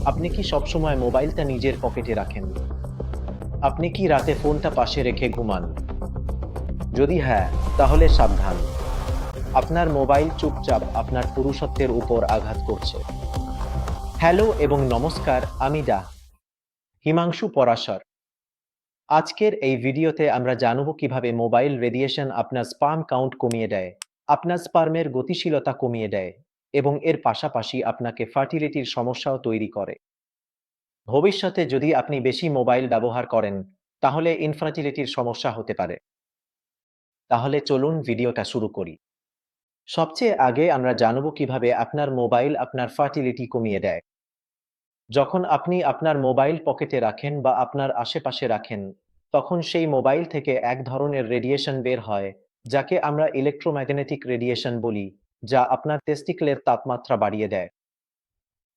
আপনি কি সবসময় মোবাইলটা নিজের পকেটে রাখেন? আপনি কি রাতে ফোনটা পাশে রেখে ঘুমান? যদি হ্যাঁ, তাহলে সাবধান। আপনার মোবাইল চুপচাপ আপনার পুরুষত্বের উপর আঘাত করছে। হ্যালো এবং নমস্কার, আমি হিমাংশু পরাশর। আজকের এই ভিডিওতে আমরা জানব কিভাবে মোবাইল রেডিয়েশন আপনার স্পার্ম কাউন্ট কমিয়ে দেয়, আপনার স্পার্মের গতিশীলতা কমিয়ে দেয় এবং এর পাশাপাশি আপনাকে ফার্টিলিটির সমস্যাও তৈরি করে। ভবিষ্যতে যদি আপনি বেশি মোবাইল ব্যবহার করেন, তাহলে ইনফার্টিলিটির সমস্যা হতে পারে। তাহলে চলুন ভিডিওটা শুরু করি। সবচেয়ে আগে আমরা জানব কিভাবে আপনার মোবাইল আপনার ফার্টিলিটি কমিয়ে দেয়। যখন আপনি আপনার মোবাইল পকেটে রাখেন বা আপনার আশেপাশে রাখেন, তখন সেই মোবাইল থেকে এক ধরনের রেডিয়েশন বের হয়, যাকে আমরা ইলেকট্রোম্যাগনেটিক রেডিয়েশন বলি, যা আপনার টেস্টিকলের তাপমাত্রা বাড়িয়ে দেয়।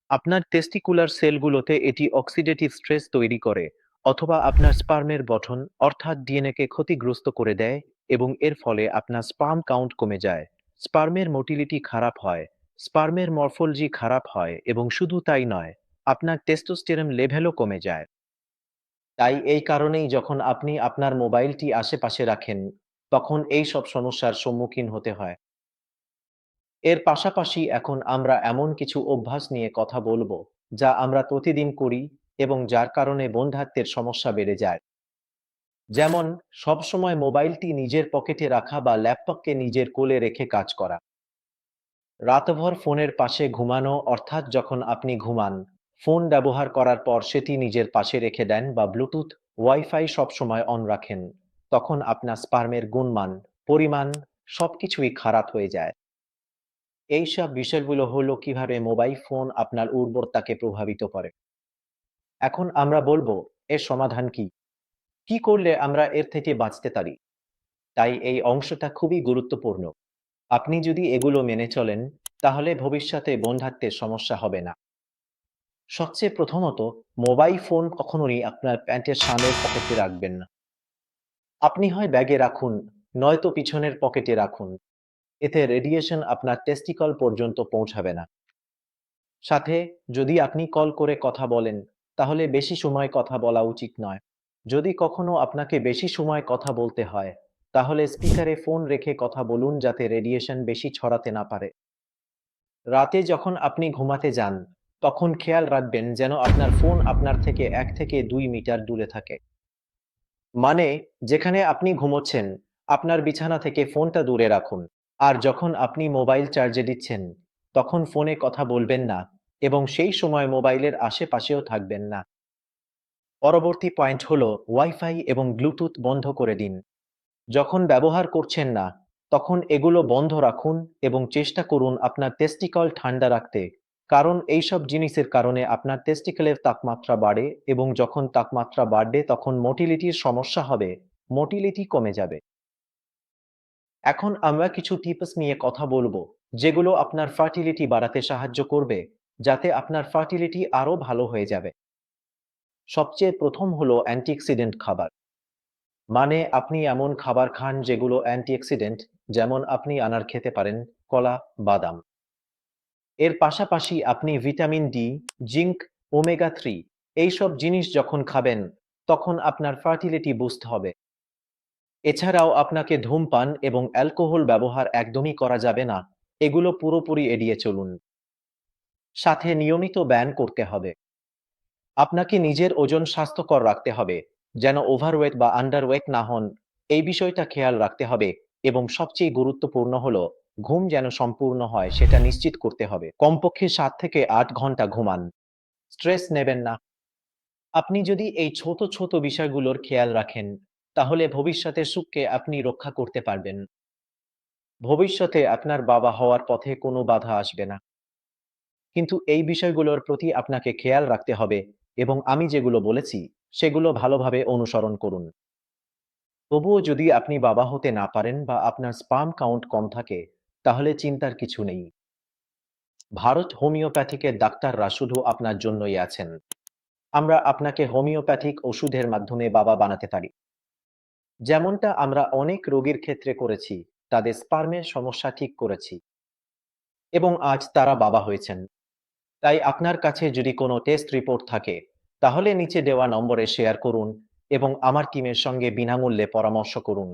আপনার টেস্টিকুলার সেলগুলোতে এটি অক্সিডেটিভ স্ট্রেস তৈরি করে অথবা আপনার স্পার্মের গঠন অর্থাৎ ডিএনএকে ক্ষতিগ্রস্ত করে দেয় এবং এর ফলে আপনার স্পার্ম কাউন্ট কমে যায়, স্পার্মের মোটিলিটি খারাপ হয়, স্পার্মের মরফোলজি খারাপ হয় এবং শুধু তাই নয়, আপনার টেস্টোস্টেরন লেভেলও কমে যায়। তাই এই কারণেই যখন আপনি আপনার মোবাইলটি আশেপাশে রাখেন, তখন এই সব সমস্যার সম্মুখীন হতে হয়। এর পাশাপাশি এখন আমরা এমন কিছু অভ্যাস নিয়ে কথা বলবো, যা আমরা প্রতিদিন করি এবং যার কারণে বন্ধ্যাত্বের সমস্যা বেড়ে যায়। যেমন সবসময় মোবাইলটি নিজের পকেটে রাখা বা ল্যাপটপকে নিজের কোলে রেখে কাজ করা। রাতভর ফোনের পাশে ঘুমানো অর্থাৎ যখন আপনি ঘুমান, ফোন ব্যবহার করার পর সেটি নিজের পাশে রেখে দেন বা ব্লুটুথ, ওয়াইফাই সবসময় অন রাখেন, তখন আপনার স্পার্মের গুণমান, পরিমাণ সবকিছুই খারাপ হয়ে যায়। এইসব বিষয়গুলো হলো কিভাবে মোবাইল ফোন আপনার উর্বরতাকে প্রভাবিত করে। এখন আমরা বলবো এর সমাধান কি? কি করলে আমরা এর থেকে বাঁচতে পারি? তাই এই অংশটা খুবই গুরুত্বপূর্ণ। আপনি যদি এগুলো মেনে চলেন, তাহলে ভবিষ্যতে বন্ধ্যাত্বের সমস্যা হবে না। সবচেয়ে প্রথমত, মোবাইল ফোন কখনোই আপনার প্যান্টের সামনের পকেটে রাখবেন না। আপনি হয় ব্যাগে রাখুন, নয়তো পিছনের পকেটে রাখুন। এতে রেডিয়েশন আপনার টেস্টিকল পর্যন্ত পৌঁছাবে না। সাথে যদি আপনি কল করে কথা বলেন, তাহলে বেশি সময় কথা বলা উচিত নয়। যদি কখনো আপনাকে বেশি সময় কথা বলতে হয়, তাহলে স্পিকারে ফোন রেখে কথা বলুন যাতে রেডিয়েশন বেশি ছড়াতে না পারে। রাতে যখন আপনি ঘুমাতে যান, তখন খেয়াল রাখবেন যেন আপনার ফোন আপনার থেকে ১ থেকে ২ মিটার দূরে থাকে। মানে, যেখানে আপনি ঘুমোচ্ছেন, আপনার বিছানা থেকে ফোনটা দূরে রাখুন। আর যখন আপনি মোবাইল চার্জে দিচ্ছেন, তখন ফোনে কথা বলবেন না এবং সেই সময় মোবাইলের আশেপাশেও থাকবেন না। পরবর্তী পয়েন্ট হলো ওয়াইফাই এবং ব্লুটুথ বন্ধ করে দিন। যখন ব্যবহার করছেন না, তখন এগুলো বন্ধ রাখুন এবং চেষ্টা করুন আপনার টেস্টিকল ঠান্ডা রাখতে। কারণ এইসব জিনিসের কারণে আপনার টেস্টিকলের তাপমাত্রা বাড়ে এবং যখন তাপমাত্রা বাড়বে তখন মোটিলিটির সমস্যা হবে, মোটিলিটি কমে যাবে। এখন আমরা কিছু টিপস নিয়ে কথা বলবো, যেগুলো আপনার ফার্টিলিটি বাড়াতে সাহায্য করবে, যাতে আপনার ফার্টিলিটি আরো ভালো হয়ে যাবে। সবচেয়ে প্রথম হলো অ্যান্টিঅক্সিডেন্ট খাবার। মানে আপনি এমন খাবার খান যেগুলো অ্যান্টিঅক্সিডেন্ট, যেমন আপনি আনার খেতে পারেন, কলা, বাদাম। এর পাশাপাশি আপনি ভিটামিন ডি, জিঙ্ক, ওমেগা 3 এইসব জিনিস যখন খাবেন, তখন আপনার ফার্টিলিটি বুস্ট হবে। এছাড়াও আপনাকে ধূমপান এবং অ্যালকোহল ব্যবহার একদমই করা যাবে না, এগুলো পুরোপুরি এড়িয়ে চলুন। সাথে নিয়মিত ব্যায়াম করতে হবে। আপনাকে নিজের ওজন স্বাস্থ্যকর রাখতে হবে, যেন ওভারওয়েট বা আন্ডারওয়েট না হন, এই বিষয়টা খেয়াল রাখতে হবে এবং সবচেয়ে গুরুত্বপূর্ণ হলো ঘুম যেন সম্পূর্ণ হয় সেটা নিশ্চিত করতে হবে। কমপক্ষে ৭ থেকে ৮ ঘন্টা ঘুমান। স্ট্রেস নেবেন না। আপনি যদি এই ছোট, ছোট বিষয়গুলোর খেয়াল রাখেন, তাহলে ভবিষ্যতের সুখকে আপনি রক্ষা করতে পারবেন। ভবিষ্যতে আপনার বাবা হওয়ার পথে কোনো বাধা আসবে না। কিন্তু এই বিষয়গুলোর প্রতি আপনাকে খেয়াল রাখতে হবে এবং আমি যেগুলো বলেছি, সেগুলো ভালোভাবে অনুসরণ করুন। তবুও যদি আপনি বাবা হতে না পারেন বা আপনার স্পার্ম কাউন্ট কম থাকে, তাহলে চিন্তার কিছু নেই। ভারত হোমিওপ্যাথিকের ডাক্তাররা শুধু আপনার জন্যই আছেন। আমরা আপনাকে হোমিওপ্যাথিক ওষুধের মাধ্যমে বাবা বানাতে পারি। যেমনটা আমরা অনেক রোগীর ক্ষেত্রে করেছি, তাদের স্পার্মের সমস্যা ঠিক করেছি এবং আজ তারা বাবা হয়েছেন। তাই আপনার কাছে যদি কোনো টেস্ট রিপোর্ট থাকে, তাহলে নিচে দেওয়া নম্বরে শেয়ার করুন এবং আমার টিমের সঙ্গে বিনামূল্যে পরামর্শ করুন।